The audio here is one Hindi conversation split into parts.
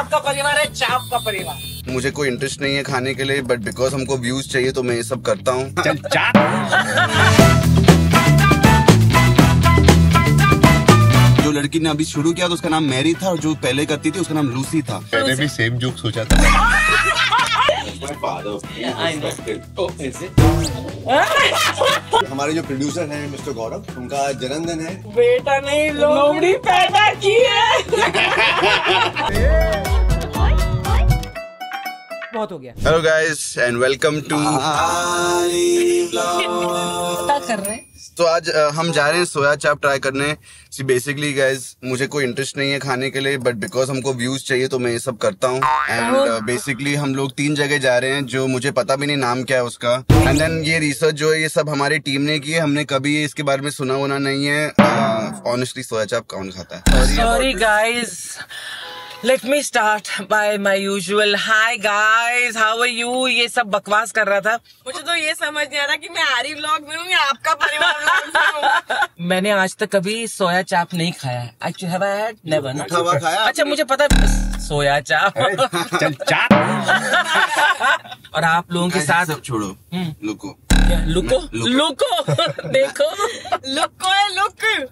चाप का परिवार है, चाप का परिवार। मुझे कोई इंटरेस्ट नहीं है खाने के लिए, बट बिकॉज हमको व्यूज चाहिए तो मैं ये सब करता हूँ। चल चाप। जो लड़की ने अभी शुरू किया तो उसका नाम मैरी था, और जो पहले करती थी उसका नाम लूसी था। मैंने भी सेम जोक सोचा था। हमारे जो प्रोड्यूसर हैं मिस्टर गौरव, उनका जन्मदिन है। बेटा नहीं, लोमड़ी पैदा की है। बहुत हो गया। Hello guys and welcome to. क्या कर रहे हैं? तो आज हम जा रहे हैं सोया चाप ट्राई करने। बेसिकली गाइस मुझे कोई इंटरेस्ट नहीं है खाने के लिए, बट बिकॉज हमको व्यूज चाहिए तो मैं ये सब करता हूँ। एंड बेसिकली हम लोग 3 जगह जा रहे हैं जो मुझे पता भी नहीं नाम क्या है उसका। एंड देन ये रिसर्च जो है ये सब हमारी टीम ने की है, हमने कभी इसके बारे में सुना होना नहीं है। ऑनेस्टली सोया चाप कौन खाता है? Sorry guys, let me start by my usual hi guys, how are you? ये सब बकवास कर रहा था। मुझे तो ये समझ नहीं आ रहा कि मैं आरी व्लॉग में हूँ या आपका परिवार व्लॉग में हूँ। मैंने आज तक कभी सोया चाप नहीं खाया है। Actually have I had? Never ना? खाया? अच्छा मुझे पता है सोया चाप। चल चाप। और आप लोगों के साथ सब छोड़ो, लुको लुको लुको देखो लुक है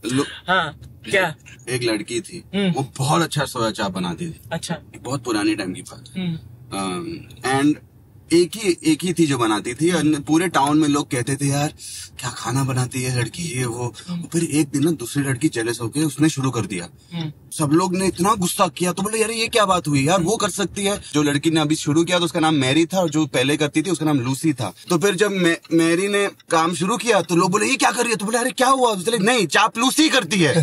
लुक। हाँ क्या? एक लड़की थी, वो बहुत अच्छा सोया चाप बनाती थी। अच्छा। बहुत पुरानी टाइम की बात है। एंड एक ही थी जो बनाती थी, और पूरे टाउन में लोग कहते थे यार क्या खाना बनाती है लड़की ये वो। फिर एक दिन ना दूसरी लड़की जेलस होके उसने शुरू कर दिया। सब लोग ने इतना गुस्सा किया तो बोले यार ये क्या बात हुई यार, वो कर सकती है। जो लड़की ने अभी शुरू किया तो उसका नाम मैरी था, और जो पहले करती थी उसका नाम लूसी था। तो फिर जब मैरी ने काम शुरू किया तो लोग बोले ये क्या कर रही है, तो बोले अरे क्या हुआ, तो नहीं चाप लूसी करती है।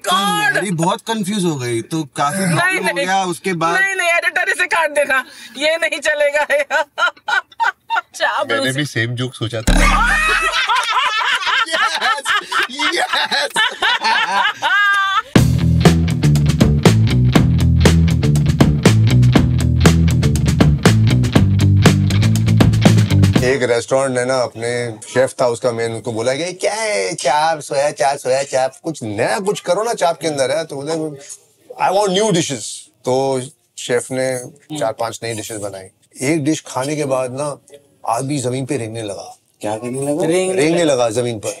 तो मैरी बहुत कंफ्यूज हो गई, तो काफी प्रॉब्लम हो गया। उसके बाद नहीं एडिटर इसे काट देना, ये नहीं चलेगा। चाप मैंने भी सेम जोक सोचा था। एक रेस्टोरेंट है ना, अपने शेफ था उसका मेन, उनको बोला कि क्या है चाप, सोया चाप, कुछ नया कुछ करो ना चाप के अंदर है। तो बोले आई वांट न्यू डिशेस। तो शेफ ने 4-5 नई डिशेस बनाई। एक डिश खाने के बाद ना आदमी जमीन पे रेंगने लगा। क्या करने लगा? रेंगने लगा जमीन पर।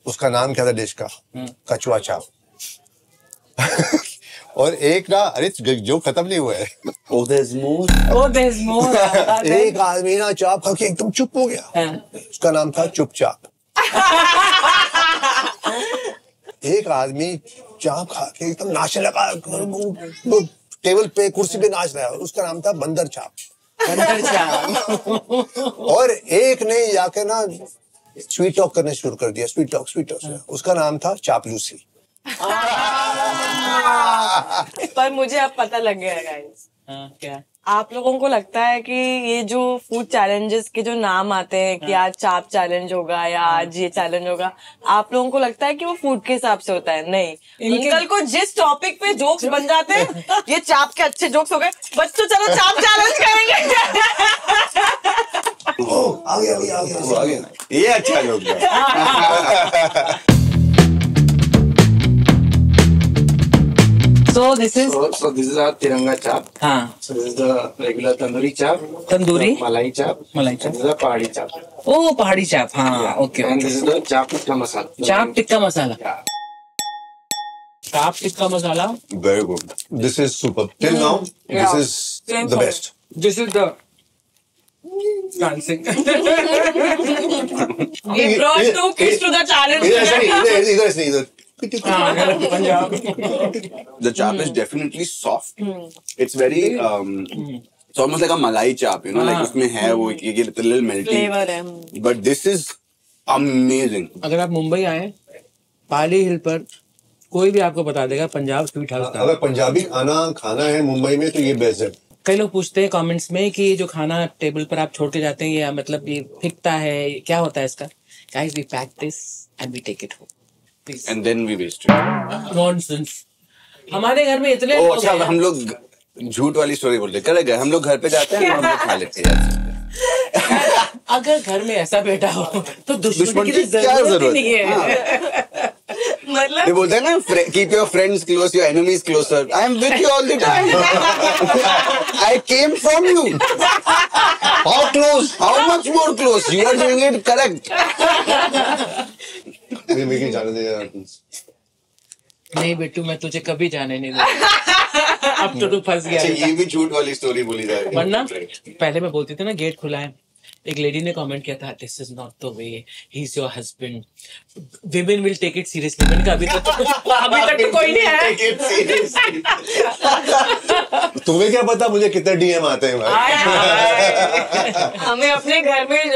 उसका नाम क्या था डिश का? कचुआ चाप। और एक ना, अरे जो खत्म नहीं हुआ है। Oh, there's more. एक आदमी ना चाप खा के एकदम चुप हो गया। उसका नाम था चुपचाप। एक आदमी चाप खा के एकदम नाचने लगा, टेबल पे कुर्सी पे नाच रहा है, उसका नाम था बंदर चाप। और एक ने जाके ना स्वीट टॉक करने शुरू कर दिया, स्वीट टॉक। उसका नाम था चापलूसी। पर मुझे अब पता लग गया गाइस। क्या? आप लोगों को लगता है कि ये जो फूड चैलेंजेस के जो नाम आते हैं कि आज चाप चैलेंज होगा या आज ये चैलेंज होगा, आप लोगों को लगता है कि वो फूड के हिसाब से होता है? नहीं, अंकल को जिस टॉपिक पे जोक्स बन जाते हैं, ये चाप के अच्छे जोक्स हो गए, बस तो चलो चाप चैलेंज करेंगे। आ गया। ये अच्छा जोक है। So this is our Tiranga chap. हाँ. So this is the regular tandoori chap. Tandoori. Malai chap. मलाई चाप. This is the pahadi chap. ओ पहाड़ी चाप. हाँ. Okay. And this is the chap tikka masala. चाप टिक्का मसाला. Yeah. चाप tikka masala. Very good. This is super. Till now, this is the best. This is the dancing. We brought 2 kids to the challenge. इधर Punjab. The chap is definitely soft. It's very it's almost like a malai chap, you know, like उसमें है वो ये little melty. Flavor है. But this is amazing. अगर आप मुंबई आए, पाली हिल पर कोई भी आपको बता देगा पंजाब स्वीट हाउस का। अगर पंजाबी खाना है मुंबई में तो ये बेस्ट है। कई लोग पूछते हैं कमेंट्स में कि जो खाना टेबल पर आप छोड़ के जाते हैं ये मतलब ये फिकता है, क्या होता है इसका? Guys, we pack this and we take it home. Please. And then we waste it. Nonsense. हमारे घर में इतने लोग अच्छा हम लोग झूठ वाली स्टोरी बोलते करेंगे, हम लोग घर पे जाते हैं हम लोग खा लेते हैं। अगर घर में ऐसा बेटा हो तो दुश्मन की क्या जरूरत नहीं है। मतलब ये बोलते हैं ना, keep your friends close, your enemies closer. I am with you all the time. I came from you. How close? How much more close? You are doing it correct. मेरी जाने दे यार please. नहीं बेटू, मैं तुझे कभी जाने नहीं दूंगा। अब तो तू फंस गया अच्छा, है। ये भी झूठ वाली स्टोरी बोली जा रही है। वरना पहले मैं बोलती थी ना गेट खुला है, एक लेडी ने कमेंट किया था this is not the way, he is your husband, women will take it seriously. मैंने कहा अभी तक तो कोई नहीं है। तुम्हें क्या पता मुझे कितने डीएम आते हैं भाई? हमें अपने घर में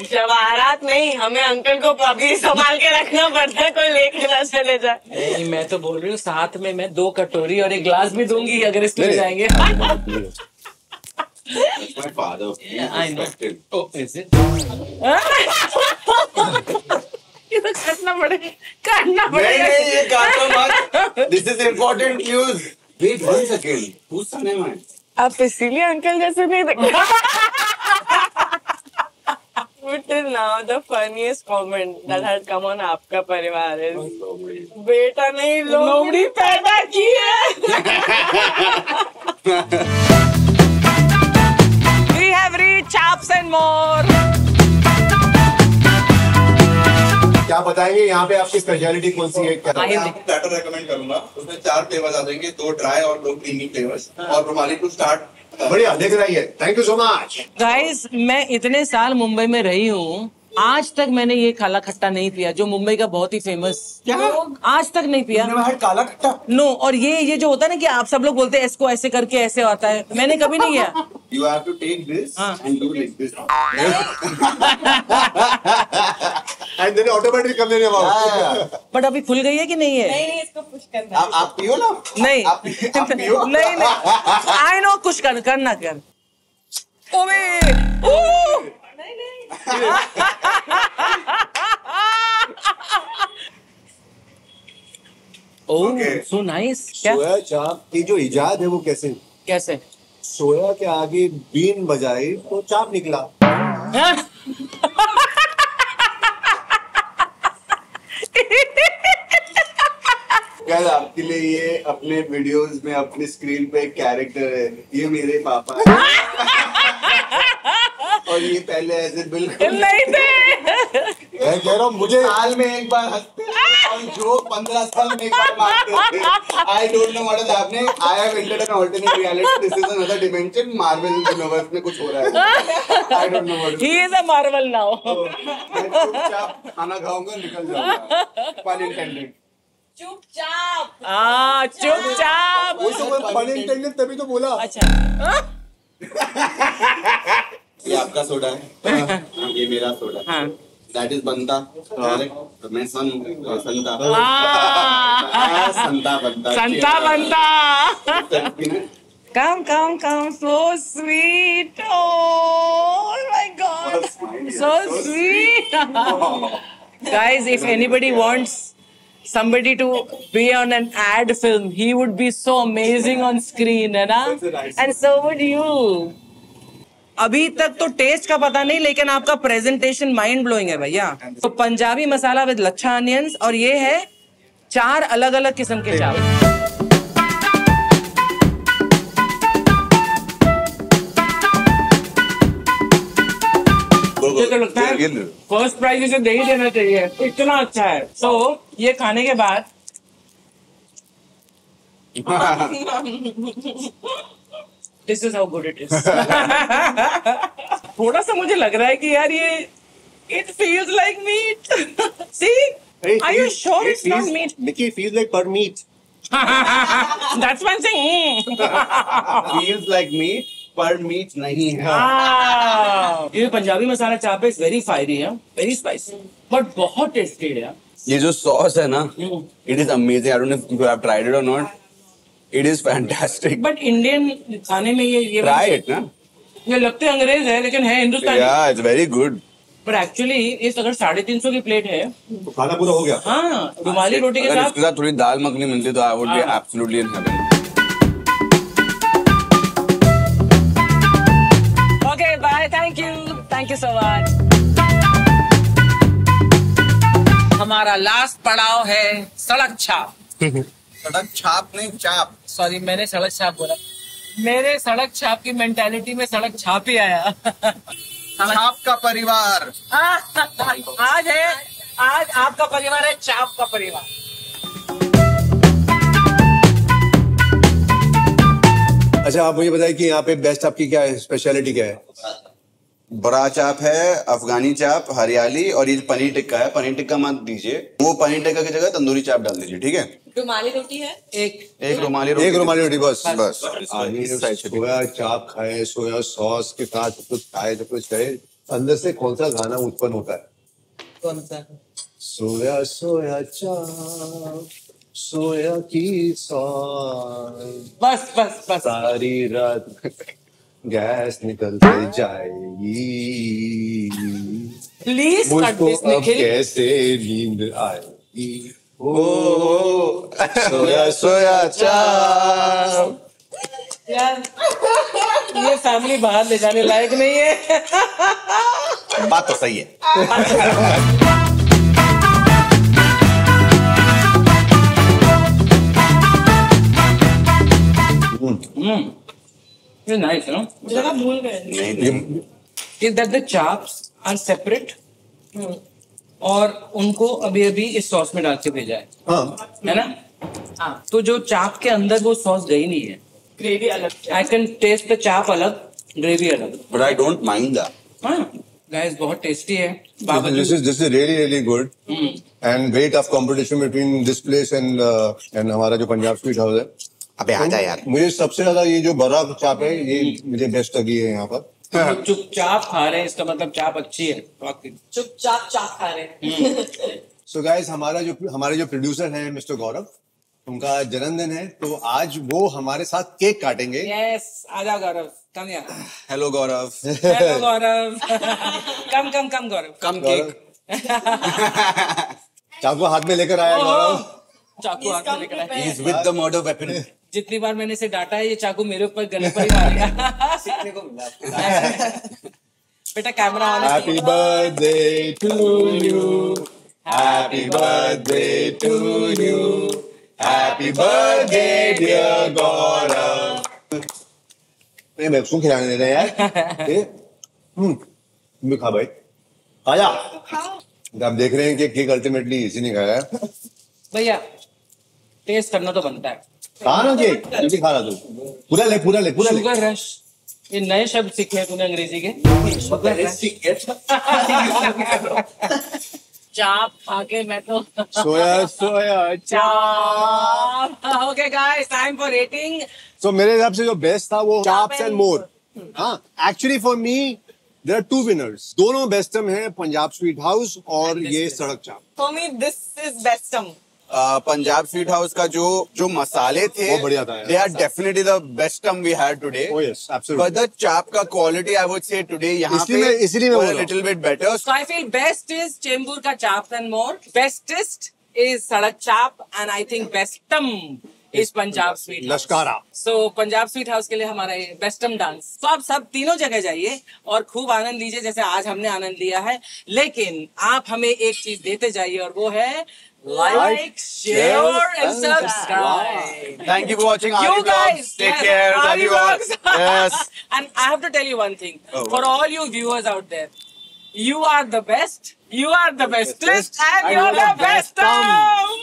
जवाहरात नहीं, हमें अंकल को अभी संभाल के रखना पड़ता है, कोई लेके ना चले जाए। नहीं, मैं तो बोल रही हूँ साथ में मैं 2 कटोरी और 1 ग्लास भी दूंगी अगर इसमें जाएंगे। My father. I know. Oh, is it? ये तो करना पड़ेगा। नहीं, ये काटो मत। This is important news. Wait 1 second. Who's son am I? आप इसीलिए अंकल जैसे नहीं दिखते। Which is now the funniest comment that had come on आपका परिवार is बेटा नहीं लोमड़ी पैदा की है। We have reached Chaps and more. क्या बताएंगे यहाँ पे आपकी स्पेशलिटी कौन सी है? क्या प्लेटर रेकमेंड करूंगा, उसमें 4 फ्लेवर्स आ जाएंगे, 2 ड्राई और 2 क्रीमी फ्लेवर्स, और रुमाली टू स्टार्ट। बढ़िया, देख रही है। Thank you so much guys, मैं इतने साल मुंबई में रही हूँ, आज तक मैंने ये काला खट्टा नहीं पिया जो मुंबई का बहुत ही फेमस। क्या? आज तक नहीं पिया। काला खट्टा? नो। और ये जो होता है ना कि आप सब लोग बोलते हैं इसको ऐसे करके ऐसे होता है, मैंने कभी नहीं किया। You have to take this and do like this. And then automatic कम देने वाला। बट अभी खुल गई है कि नहीं है? नहीं इसको पुश करना। आप पियो ना। नहीं आप पियो। नहीं आई नो, कुछ करना कर। ओवे ओह सो नाइस। क्या सोया चाप की जो इजाद है वो कैसे? कैसे? सोया के आगे बीन बजाई तो चाप निकला। गाइस, आपके लिए ये अपने वीडियोस में अपनी स्क्रीन पे एक कैरेक्टर है, ये मेरे पापा है। और ये पहले ऐसे बिल्कुल नहीं थे। मैं कह रहा हूँ मुझे साल में एक बार हंसते और जो 15 साल में एक बार मारते थे। I don't know what is happening. I have entered an alternate reality. This is another dimension. Marvel universe में कुछ हो रहा है। I don't know what is He is a Marvel now. मैं चुपचाप खाना खाऊंगा, निकल जाऊंगा। Pun intended. चुपचाप। चुपचाप। वो तो पन इंटेंडेड तभी तो बोला। अच्छा ये आपका सोडा है। ये मेरा सोडा। हाँ। That is बनता। तो मैं संता। संता बनता। संता बनता। Come, so sweet. Oh my God, so sweet. Guys, if anybody wants somebody to be on an ad film, he would be so amazing on screen, है ना? And so would you. अभी तक तो टेस्ट का पता नहीं, लेकिन आपका प्रेजेंटेशन माइंड ब्लोइंग है भैया। तो पंजाबी मसाला विद लच्छा अनियंस, और ये है 4 अलग अलग किस्म के चावल। मुझे तो लगता है फर्स्ट प्राइज इसे दे ही देना चाहिए, इतना अच्छा है। सो ये खाने के बाद this is how good it is. थोड़ा सा मुझे लग रहा है कि यार ये it feels like meat. See, are you sure it's not meat? Nikki, feels like per meat. That's why I am saying. Feels like meat, पर मीट नहीं है। ये पंजाबी मसाला चाप है, वेरी फायरी है, वेरी स्पाइसी, बट बहुत टेस्टी है। ये जो सॉस है ना, it is amazing. I don't know if you have tried it और not, it is fantastic. But Indian खाने में ये ट्राई इट ना। ये लगते अंग्रेज है लेकिन है हिंदुस्तानी। या इट्स वेरी गुड। पर एक्चुअली इस अगर 350 की प्लेट है तो खाना पूरा हो गया। हाँ, रुमाली रोटी के अगर साथ। इसके साथ थोड़ी दाल मखनी मिलती तो I would be absolutely in heaven. Okay bye, thank you so much. हमारा हमारा लास्ट पड़ाव है सड़क छाप। सड़क छाप नहीं चाप। सॉरी, मैंने सड़क छाप बोला। मेरे सड़क छाप की मेंटालिटी में सड़क छाप ही आया। छाप का परिवार। आज आपका परिवार है चाप का परिवार। अच्छा, आप मुझे बताइए कि यहाँ पे बेस्ट आपकी क्या है, स्पेशलिटी क्या है? बड़ा चाप है, अफगानी चाप, हरियाली, और ये पनीर टिक्का है। पनीर टिक्का मत दीजिए, वो पनीर टिक्का की जगह तंदूरी चाप डाल दीजिए, ठीक है? रुमाली रोटी है एक रुमाली रोटी। एक रुमाली रोटी बस। आदमी सोया चाप खाए, सोया सॉस के साथ सब कुछ खाए, सब कुछ खाए, अंदर से कौन सा गाना उत्पन्न होता है? कौन सा? सोया सोया चाप, सोया की सॉस, बस बस बस। सारी रात गैस निकलते जाएगी, प्लीज कट मुझको दिस अब निखिल। कैसे नींद आएगी? ओ सोया सोया चाप। यार ये फैमिली बाहर ले जाने लायक नहीं है। बात तो सही है। It's nice, you know? जरा भूल गए। नहीं Is that the chaps are separate? और उनको अभी अभी इस सॉस में डाल के भेजा है, हाँ, है ना? हाँ, तो जो चाप के अंदर वो सॉस गई नहीं है। ग्रेवी अलग। आई कैन टेस्ट द चाप अलग, ग्रेवी अलग। But I don't mind that. हाँ गाइस, बहुत टेस्टी है। this is really good and very tough competition between this place and हमारा जो पंजाब स्वीट हाउस है। अबे आजा यार। मुझे सबसे ज्यादा ये जो बड़ा चाप है, ये मुझे बेस्ट लगी है यहाँ पर। चुपचाप खा रहे हैं, इसका मतलब चाप अच्छी है। चुपचाप चाप खा रहे हैं। सो गाइस, हमारे जो प्रोड्यूसर हैं मिस्टर गौरव, उनका जन्मदिन है, तो आज वो हमारे साथ केक काटेंगे। यस, आजा गौरव, कम यार। हेलो गौरव। हेलो गौरव। कम गौरव। कम केक। चाकू हाथ में लेकर आया गौरव। चाकू हाथ में लेकर आया। He's with the murder weapon। जितनी बार मैंने इसे डांटा है, ये चाकू मेरे ऊपर गले पर ही मारेगा। सीखने को मिला। बेटा camera on. Happy birthday to you, happy birthday to you, happy birthday dear Gaurav. ये मैं उसको खिलाने दे रहे हैं यार। तुम भी खा भाई, आजा। आप देख रहे हैं कि केक अल्टीमेटली इसी ने खाया है। भैया टेस्ट करना तो बनता है। खा ना केक, जल्दी खा रहा तू। पूरा ले। शुगर रश, ये नए शब्द सीखे हैं तूने अंग्रेजी के। Sugar rush. चाप आके मैं तो सोया चाप। Okay guys, time for rating. So मेरे हिसाब से जो बेस्ट था वो चाप्स एंड मोर। हाँ, actually for me there are two winners. दोनों बेस्टम हैं, पंजाब स्वीट हाउस और ये सड़क चाप। For me, this is bestum. Punjab sweet house का जो मसाले थे वो बढ़िया था यार। They are definitely the best we had today. Oh yes, absolutely. But the chaap का quality I would say today यहाँ इसीलिए मैं बोल रहा हूँ। Little bit better. So I feel best is Chembur ka chap and more. Bestest is Sadak chap and I think bestum is Punjab Sweet House. लश्कारा। So Punjab sweet house के लिए हमारा ये बेस्टम डांस। तो आप सब तीनों जगह जाइए और खूब आनंद लीजिए जैसे आज हमने आनंद लिया है। लेकिन आप हमें एक चीज देते जाइए और वो है like, share and subscribe. Thank you for watching You Ari guys, Vlogs. Take yes, care. Love Ari you all. Vlogs. Yes. And I have to tell you one thing. Oh. For all you viewers out there, you are the best, you are the bestest, and you're the bestest.